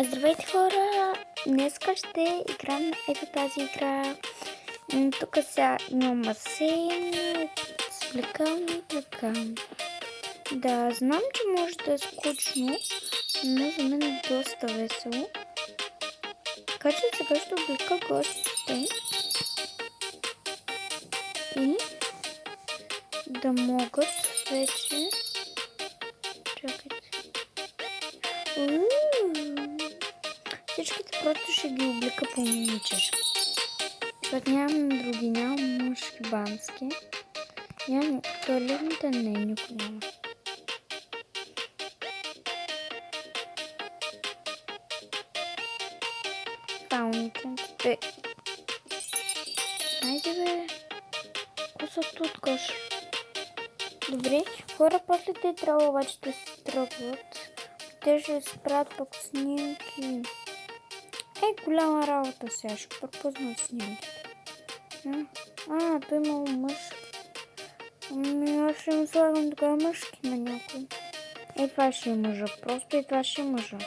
Здравейте, хора! Днеска ще играем ето тази игра. Тук сега имам басейн, свлекални и така. Да, знам, че може да е скучно, но за мен е доста весело. Така че сега ще облека гостите и да могат вече... Чакайте. Всичките просто ще ги облека по момичешки. Защото нямам други, нямам мъжки бански. Нямам туалетните, не, никой няма. Палниките. Хайде бе. Ко са тут кош? Добре, хора, после те трябва обаче да се тръгват. Те ще спрат пък снимки. Голяма работа сега, ще пропуснат снимките. Той имало мъжки. Аз ще им слагам тогава мъжки на някой. Това ще е мъжа, просто и това ще е мъжа.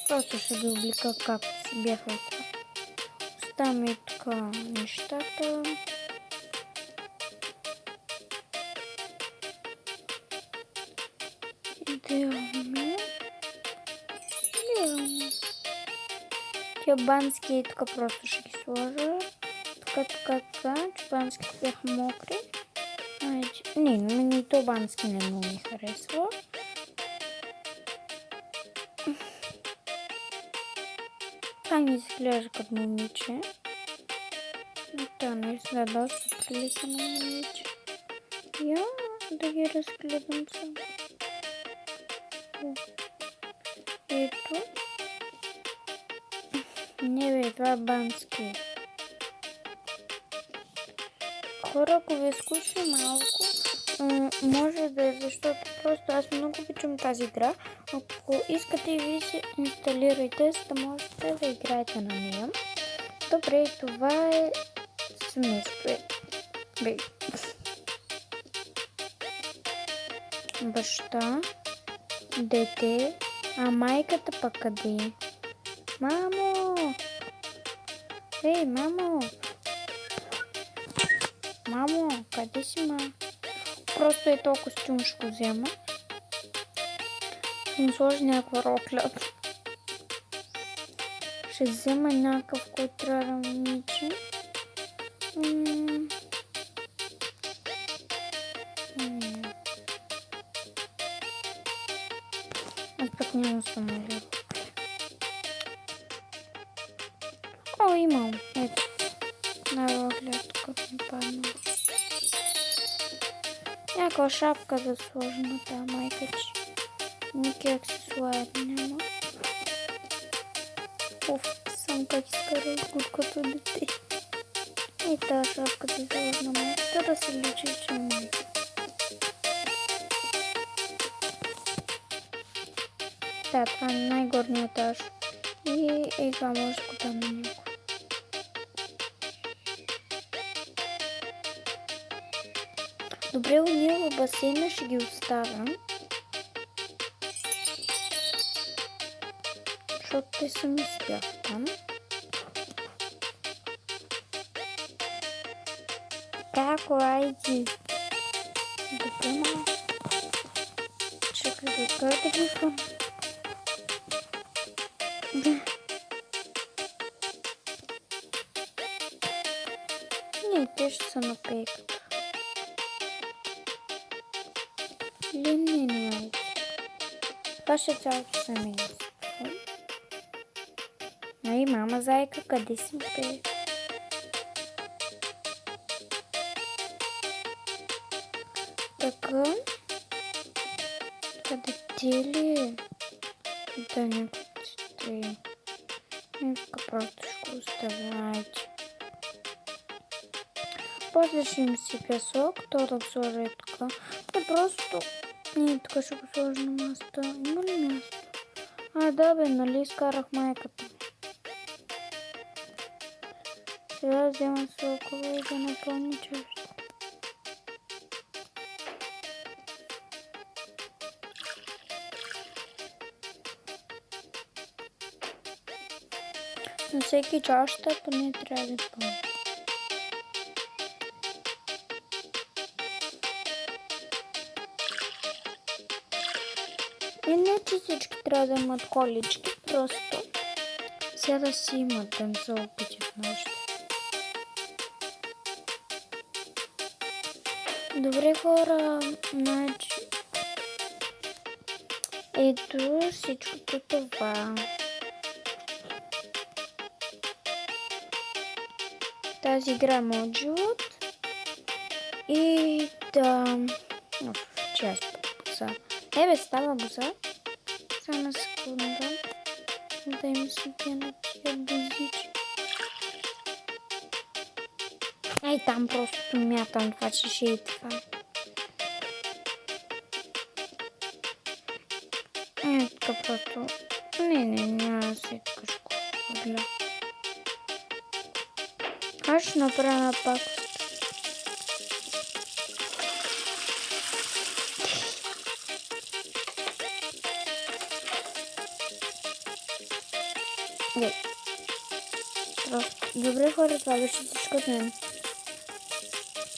Просто ще ги облика както си бяха това. Оставяме така нещата. Идеално. Тия бански тук просто ще ги сложа. Така. Чубанските бяха мокри. Не, и то бански не много ми харесва. Това ми изглежда като момиче. Наистина доста прилича на момиче. Я да ги разгледам само. Ето. Не бе, това е бански. Хора, ако ви е скучно малко, може да е, защото просто аз много обичам тази игра. Ако искате и ви се инсталирайте, за да можете да играете на нея. Добре, това е семейство. Баща, дете, а майката пък къде? Мамо! Мамо! Мамо, къде си, ма? Просто е толкова костюм ще го взема. Ще му сложи някаква рокля. Ще взема някакъв, който трябва да момиче. Аз пък няма самолет. Имам. Ето. На рокля, тук ми падна. Някаква шапка да сложи на тази майка, че никакви аксесуари няма. Съм как изкарал гудкото дете. И тази шапка да сложи на майката, да се личи, че е майка. Това е най-горният етаж. И това може да го дам на него. Добре, уния в басейна ще ги оставям. Защото те сами спят там. Како, айди. Добре, ма. Чакай да ги фам. Не, те ще са на пейката. Не, айди. Това ще е цялото семейство. Мама зайка, къде си бе? Така. Къде ти ли? Да, някакъв ти. Нека просто ще го оставя. После ще им си пясок, то да сложа и така. Просто ние тук ще го сложа на масата. Има ли място? Да бе, нали изкарах майката. Сега да взема сокова и да напълня чашата. На всеки чашата поне трябва да пълня. И не, че всички трябва да имат колички, просто сега да си имат, да не се опитят нощи. Добре, хора, значи ето всичкото това. Тази игра е моят живот. И да... че аз боза. Бе, става боза. Само секунда. Да им се на тия бозичи. Ей, там просто мятам това, че ще е това. Така просто... Не, няма да се къшко. Гледа. Аз ще направя пакост. Просто добре, хора, това беше всичко от мен.